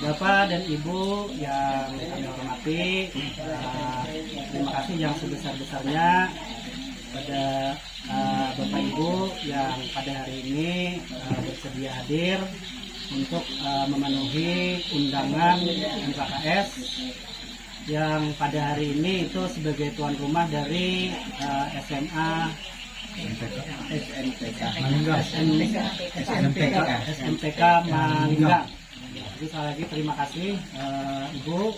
Bapak dan Ibu yang kami hormati, terima kasih yang sebesar-besarnya pada Bapak Ibu yang pada hari ini bersedia hadir untuk memenuhi undangan MKKS yang pada hari ini itu sebagai tuan rumah dari SMA SMPK Mangga. Jadi sekali lagi terima kasih Ibu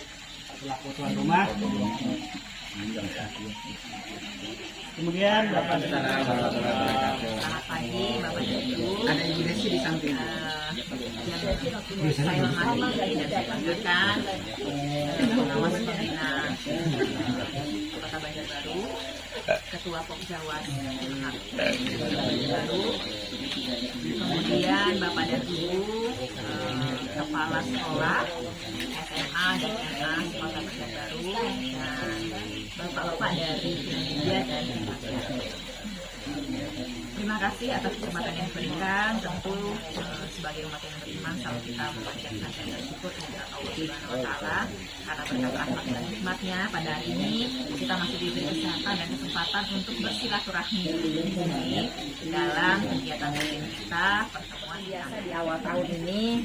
selaku tuan rumah. Kemudian Bapak Selamat pagi Bapak dan Ibu. Ada Ibu Desi di samping. Yang saya hormati dan saya banggakan pengawas pembina Kota Banjarbaru, Ketua Pokjawas Banjarbaru, kemudian Bapak dan Ibu Kepala Sekolah SMA dan MA Kota Banjarbaru, dan Bapak-bapak dari media dan media. Terima kasih atas kesempatan yang diberikan. Tentu sebagai umat yang beriman selalu kita memanjatkan dan bersyukur kepada Allah Subhanahu wa Ta'ala karena berkat rahmat dan nikmatnya pada hari ini kita masih diberi kesehatan dan kesempatan untuk bersilaturahmi di dalam kegiatan kita pertemuan biasa di awal tahun ini.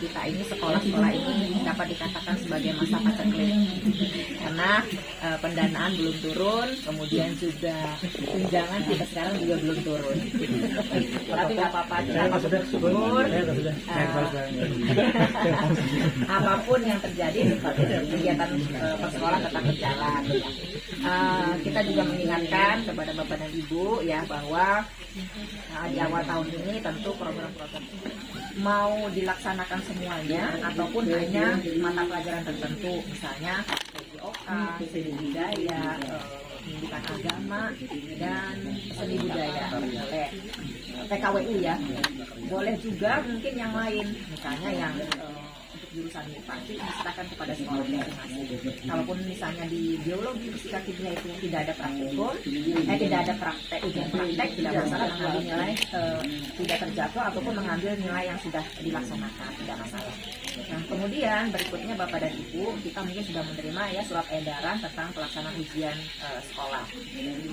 Kita ini sekolah-sekolah ini dapat dikatakan sebagai masa paceklik karena pendanaan belum turun, kemudian juga tunjangan kita sekarang juga belum turun. Tapi nggak apa-apa, kita bersyukur. Apapun yang terjadi, kegiatan persekolah tetap berjalan. Kita juga mengingatkan kepada Bapak dan Ibu ya bahwa di awal tahun ini tentu program-program mau dilaksanakan semuanya ataupun hanya mata pelajaran tertentu, misalnya PJOK, seni budaya, pendidikan agama, dan seni budaya, PKWU ya. Boleh juga mungkin yang lain, misalnya yang untuk jurusan MIPA itu diserahkan kepada sekolah masing-masing. Kalaupun misalnya di biologi, fisika, kimia itu tidak ada praktikum, tidak ada praktek, ujian praktek, tidak masalah mengambil nilai tidak terjatuh ataupun mengambil nilai yang sudah dilaksanakan, tidak masalah. Nah, kemudian berikutnya Bapak dan Ibu, kita mungkin sudah menerima ya surat edaran tentang pelaksanaan ujian sekolah.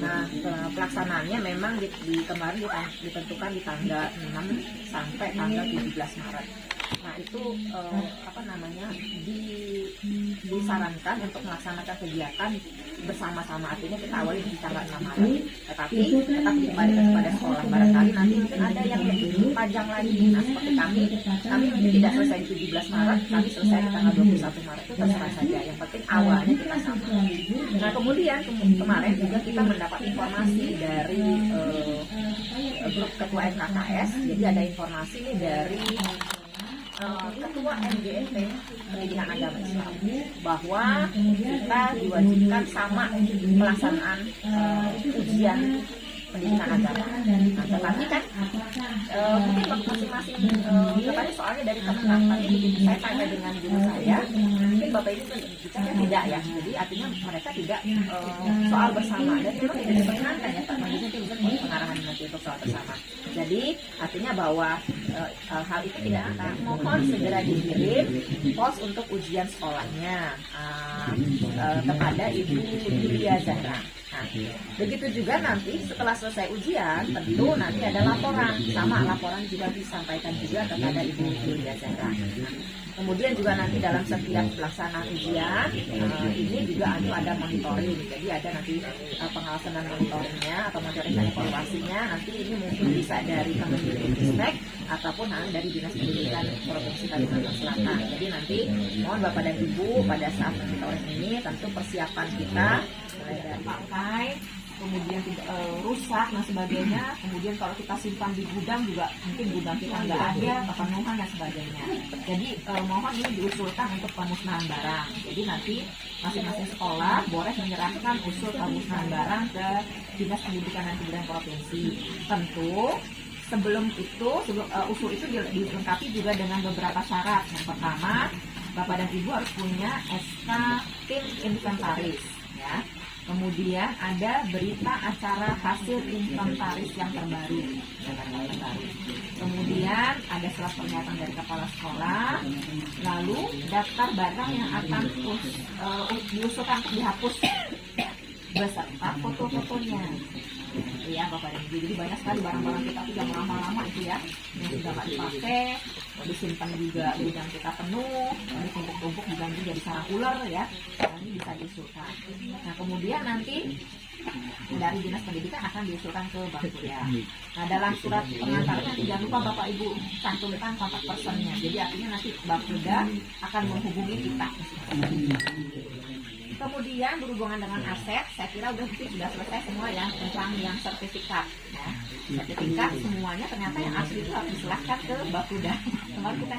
Nah, pelaksanaannya memang kemarin ditentukan di tanggal 6 sampai tanggal 17 Maret. Nah, itu disarankan untuk melaksanakan kegiatan bersama-sama, artinya kita awali di tanggal 6 Maret, tetapi tetap dikembalikan kepada sekolah. Barangkali nanti mungkin ada yang lebih panjang lagi. Nah, seperti kami mungkin tidak selesai di 17 Maret, kami selesai di tanggal 21 Maret, itu terserah saja. Yang penting awalnya kita sama. Nah, kemudian kemarin juga kita mendapat informasi dari grup ketua MKKS, jadi ada informasi dari Ketua MGMP Pendidikan Agama Islam bahwa kita diwajibkan sama pelaksanaan ujian pendidikan agama. Nah, tetapi kan mungkin masing-masing katanya soalnya dari Kemenang, tapi saya tanya dengan guru saya, mungkin Bapak Ibu bicara tidak ya, jadi artinya mereka tidak soal bersama, dan memang tidak diperkenankan ya Pak Majunya itu bisa pengarahan nanti untuk soal bersama. Jadi artinya bahwa hal itu tidak akan, mohon segera dikirim pos untuk ujian sekolahnya kepada Ibu Yulia Zahra. Nah, begitu juga nanti setelah selesai ujian, tentu nanti ada laporan, sama laporan juga disampaikan juga kepada Ibu Yulia Zahra. Kemudian juga nanti dalam setiap pelaksanaan ujian ini juga ada monitoring, jadi ada nanti pengawasan dan monitoringnya atau monitoring dan evaluasinya. Nanti ini mungkin bisa dari Kemendikbudristek ataupun dari Dinas Pendidikan Provinsi Kalimantan Selatan. Jadi nanti mohon Bapak dan Ibu pada saat monitoring ini tentu persiapan kita mulai dari pakai, kemudian rusak dan sebagainya. Kemudian kalau kita simpan di gudang juga mungkin gudang kita nggak ada kepenuhan dan sebagainya. Jadi mohon ini diusulkan untuk pemusnahan barang. Jadi nanti masing-masing sekolah boleh menyerahkan usul pemusnahan barang ke Dinas Pendidikan dan Kebudayaan Provinsi. Tentu sebelum usul itu dilengkapi juga dengan beberapa syarat. Yang pertama, Bapak dan Ibu harus punya SK tim inventaris ya. Kemudian ada berita acara hasil inventaris yang terbaru. Kemudian ada surat pernyataan dari kepala sekolah, lalu daftar barang yang akan diusulkan untuk dihapus beserta foto-fotonya. Ya Bapak dan Ibu, jadi banyak sekali barang-barang kita yang lama-lama itu ya, yang sudah nggak dipakai, disimpan juga gudang kita penuh, ditumpuk-tumpuk diganti jadi sarang ular ya, ini bisa diusulkan. Nah kemudian nanti dari Dinas Pendidikan akan diusulkan ke Bank Kuliah. Nah dalam surat pengantarnya jangan lupa Bapak Ibu cantumkan kontak personnya, jadi artinya nanti Bank Kuliah akan menghubungi kita. Kemudian berhubungan dengan aset, saya kira sudah selesai semua ya tentang yang sertifikat. Ya. Sertifikat semuanya ternyata yang asli itu harus diserahkan ke Bakuda. Kemarin kita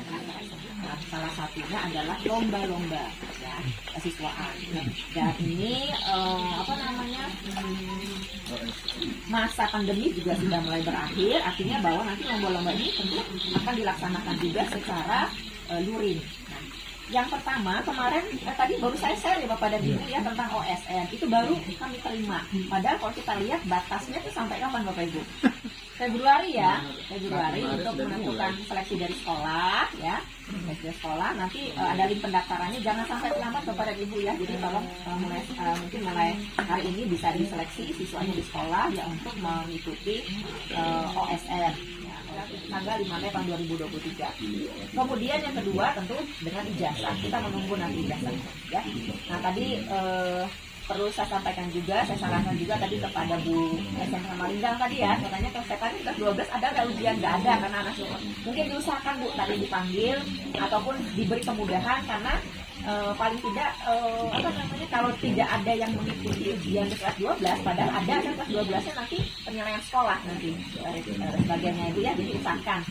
salah satunya adalah lomba-lomba ya kesiswaan. Dan ini masa pandemi juga sudah mulai berakhir, artinya bahwa nanti lomba-lomba ini tentu akan dilaksanakan juga secara luring. Yang pertama kemarin tadi baru saya share ya Bapak dan Ibu ya tentang OSN, itu baru kami terima. Padahal kalau kita lihat batasnya itu sampai kapan Bapak Ibu? Februari ya, Februari untuk menentukan seleksi dari sekolah ya. Seleksi dari sekolah nanti ada link pendaftarannya, jangan sampai terlambat Bapak dan Ibu ya. Jadi tolong mungkin mulai hari ini bisa diseleksi siswanya di sekolah ya untuk mengikuti OSN. Tanggal 5 Mei tahun 2023. Kemudian yang kedua tentu dengan ijazah, kita menunggu nanti ijazah ya. Nah tadi perlu saya sampaikan juga, saya sarankan juga tadi kepada Bu SMK Marindang tadi ya, katanya saya tadi kelas 12 ada nggak ujian? Nggak ada karena anak mungkin diusahakan Bu tadi dipanggil ataupun diberi kemudahan karena paling tidak kalau tidak ada yang mengikuti ujian di kelas 12, padahal ada kelas 12-nya nanti penilaian sekolah nanti sebagainya itu ya, jadi usahakan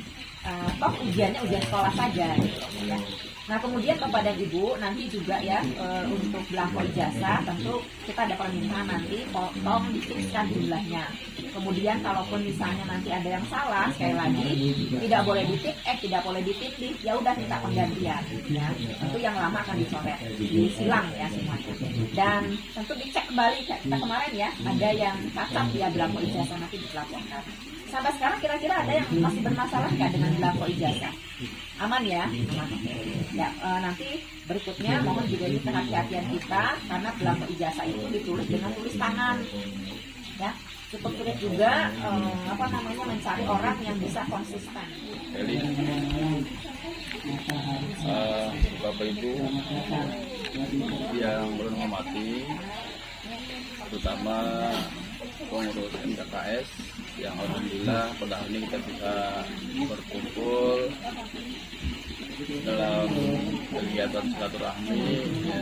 toh ujiannya ujian sekolah saja ya. Nah kemudian Bapak dan Ibu nanti juga ya untuk belangko ijazah tentu kita ada permintaan nanti tolong difikskan jumlahnya. Kemudian kalaupun misalnya nanti ada yang salah, sekali lagi tidak boleh ditip tidak boleh ditindih, ya udah minta penggantian ya. Itu yang lama akan dicoret, disilang ya semuanya. Dan tentu dicek kembali kayak kita kemarin ya, ada yang cacat ya belangko ijazah nanti dilaporkan. Sampai sekarang kira-kira ada yang masih bermasalah nggak dengan belangko ijazah? Aman ya? Aman. Ya, nanti berikutnya mohon juga ini kehati-hatian kita karena belangko ijazah itu ditulis dengan tulis tangan. Ya, cukup sulit juga mencari orang yang bisa konsisten. Jadi, Bapak Ibu yang berhormati, terutama pengurus MKKS yang alhamdulillah pada hari ini kita bisa berkumpul dalam kegiatan silaturahmi ya,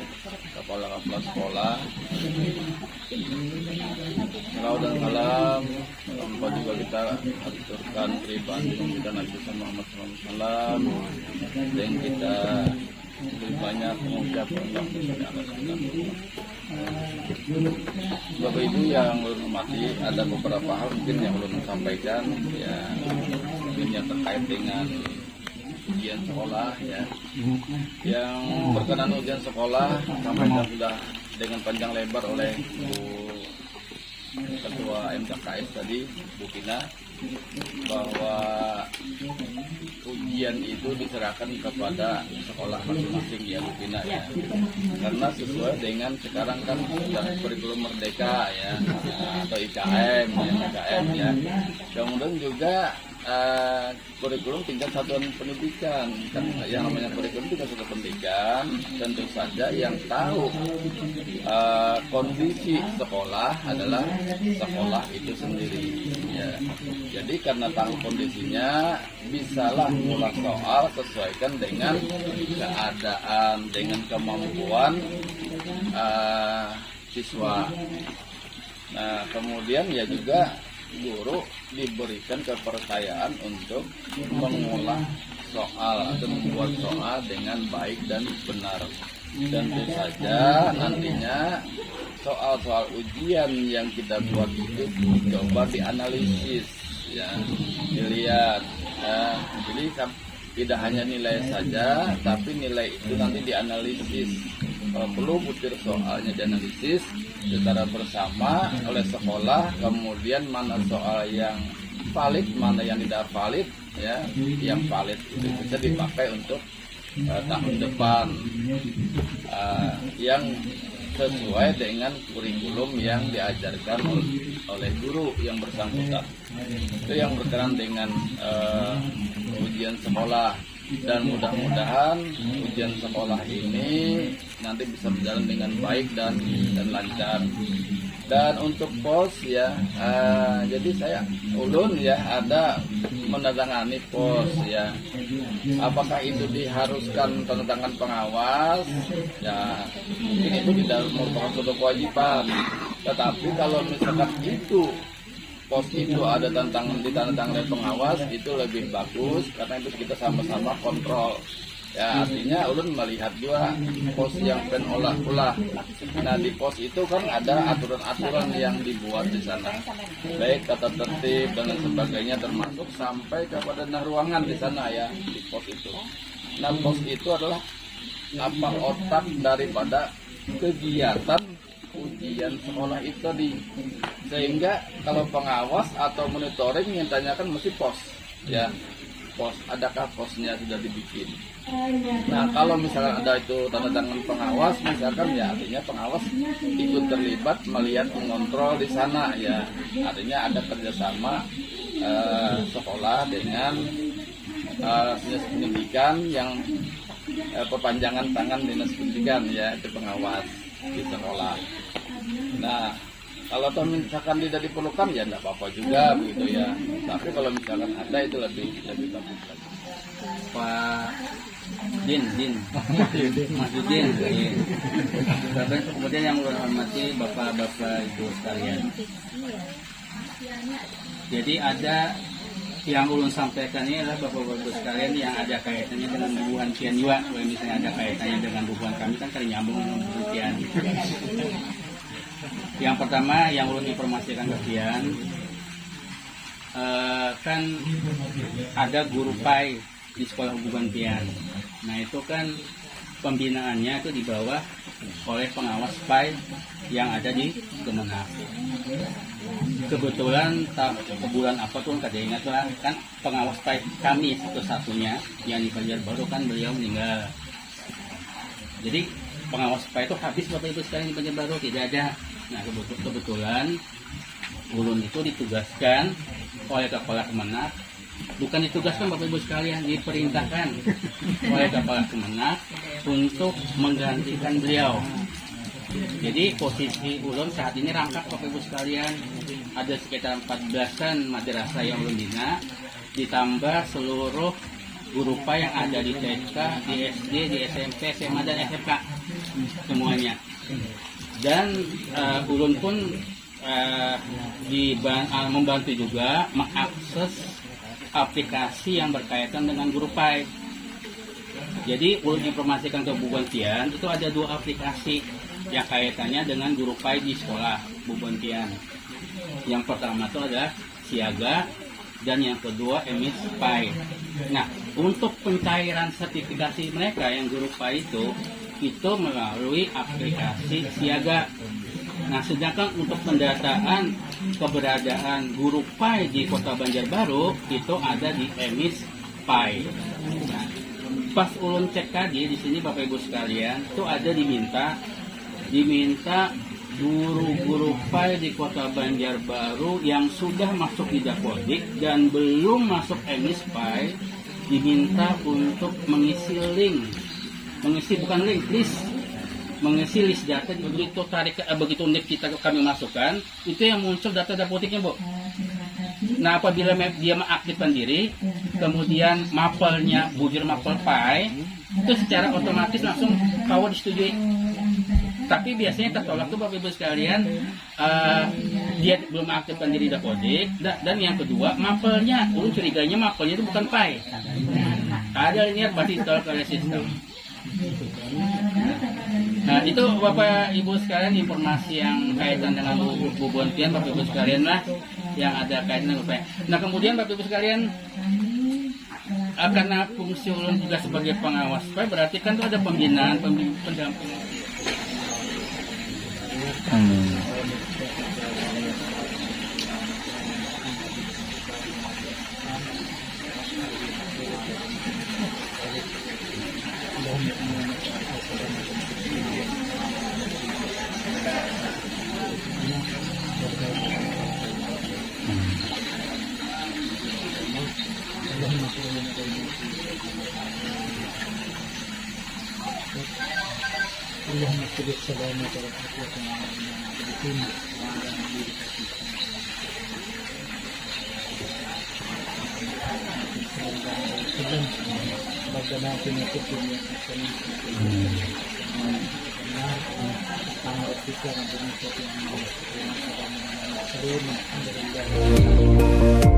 kepala-kepala sekolah. Salam dan salam tanpa juga kita aturkan pribadi kita Nabi Muhammad SAW dan kita lebih banyak mengucapkan Bapak Ibu yang berhormati, ada beberapa hal mungkin yang belum disampaikan ya, mungkin yang terkait dengan ujian sekolah ya, yang berkenan ujian sekolah sampaikan sudah dengan panjang lebar oleh Bu Ketua MKKS tadi Bu Kina, bahwa ujian itu diserahkan kepada sekolah masing-masing ya Bu Kina ya, karena sesuai dengan sekarang kan sudah kurikulum merdeka ya, atau IKM ya, kemudian juga kurikulum tingkat satuan pendidikan. Kan yang namanya kurikulum tingkat satuan pendidikan tentu saja yang tahu kondisi sekolah adalah sekolah itu sendiri ya. Jadi karena tahu kondisinya, bisalah mulai soal sesuaikan dengan keadaan, dengan kemampuan siswa. Nah kemudian ya juga guru diberikan kepercayaan untuk mengolah soal atau membuat soal dengan baik dan benar. Tentu saja nantinya soal-soal ujian yang kita buat itu coba dianalisis ya, dilihat ya. Jadi tidak hanya nilai saja, tapi nilai itu nanti dianalisis. Kalau perlu butir soalnya dianalisis secara bersama oleh sekolah, kemudian mana soal yang valid, mana yang tidak valid, ya. Yang valid itu bisa dipakai untuk tahun depan, yang sesuai dengan kurikulum yang diajarkan oleh guru yang bersangkutan. Itu yang berkenaan dengan ujian sekolah, dan mudah-mudahan ujian sekolah ini nanti bisa berjalan dengan baik dan lancar. Dan untuk pos ya, jadi saya ulun ya ada menandatangani pos ya. Apakah itu diharuskan tanda tangan pengawas? Ya mungkin itu tidak merupakan suatu kewajiban. Tetapi kalau misalkan itu pos itu ada ditandatangani pengawas, itu lebih bagus karena itu kita sama-sama kontrol. Ya artinya ulun melihat juga pos yang olah. Nah di pos itu kan ada aturan-aturan yang dibuat di sana, baik tata tertib dan lain sebagainya, termasuk sampai kepada ruangan di sana ya di pos itu. Nah pos itu adalah apa otak daripada kegiatan ujian sekolah itu tadi, sehingga kalau pengawas atau monitoring yang tanyakan mesti pos ya, pos adakah posnya sudah dibikin. Nah kalau misalkan ada itu tanda tangan pengawas misalkan ya artinya pengawas ikut terlibat melihat mengontrol di sana ya, artinya ada kerjasama sekolah dengan dinas pendidikan yang perpanjangan tangan dinas pendidikan ya, itu pengawas di sekolah. Nah kalau misalkan tidak diperlukan ya tidak apa-apa juga begitu ya, tapi kalau misalkan ada itu lebih bagus lagi. Pak Din, Mas Din. Kemudian yang ulun hormati bapak-bapak ibu sekalian. Jadi ada yang ulun sampaikan ini adalah bapak-bapak ibu sekalian yang ada kaitannya dengan hubungan pian juga. Kalau misalnya ada kaitannya dengan hubungan kami kan kali nyambung dengan hubungan pian. Yang pertama yang ulun informasikan ke pian, kan ada guru PAI di sekolah hubungan pian. Nah itu kan pembinaannya itu di bawah oleh pengawas PAI yang ada di Kemenak. Kebetulan bulan apa tuh kada ingat lah, kan pengawas PAI kami satu-satunya yang di Banjarbaru kan beliau meninggal. Jadi pengawas PAI itu habis Bapak Ibu sekalian di Banjarbaru tidak ada. Nah kebetulan ulun itu ditugaskan oleh Kepala Kemenak, bukan ditugaskan Bapak Ibu sekalian, diperintahkan oleh Kepala Kemenak untuk menggantikan beliau. Jadi posisi ulun saat ini rangkap Bapak Ibu sekalian, ada sekitar 14-an madrasah yang ulun bina, ditambah seluruh guru PAI yang ada di TK, di SD, di SMP, SMA dan SMK semuanya. Dan ulun pun membantu juga mengakses aplikasi yang berkaitan dengan guru PAI. Jadi ulun informasikan ke Bu Bontian itu ada 2 aplikasi yang kaitannya dengan guru PAI di sekolah Bu Bontian. Yang pertama itu adalah Siaga dan yang kedua Emis PAI. Nah untuk pencairan sertifikasi mereka yang guru PAI itu melalui aplikasi Siaga. Nah, sedangkan untuk pendataan keberadaan guru PAI di Kota Banjarbaru itu ada di Emis PAI. Nah, pas ulun cek tadi di sini Bapak Ibu sekalian, itu ada diminta guru-guru PAI di Kota Banjarbaru yang sudah masuk di Dapodik dan belum masuk Emis PAI diminta untuk mengisi list data. Begitu begitu NIP kami masukkan, itu yang muncul data Dapotiknya, Bu. Nah, apabila dia mengaktifkan diri, kemudian mapelnya bujur mapel PAI, itu secara otomatis langsung power disetujui. Tapi biasanya tertolak tuh Bapak Ibu sekalian, dia belum aktifkan diri Dapodik, dan yang kedua mapelnya, ulun curiganya mapelnya itu bukan PAI. Ada lihat pasti ditolak oleh sistem. Nah itu Bapak Ibu sekalian informasi yang kaitan dengan Bu Bontian, Bapak Ibu sekalian lah yang ada kaitan dengan PAI. Nah kemudian Bapak Ibu sekalian, karena fungsi ulun juga sebagai pengawas PAI, berarti kan itu ada pembinaan, pendampingan. اللهم اكتب السلامة والعافية والدين ربنا اتنا في الدنيا حسنة وفي الآخرة حسنة وقنا عذاب النار.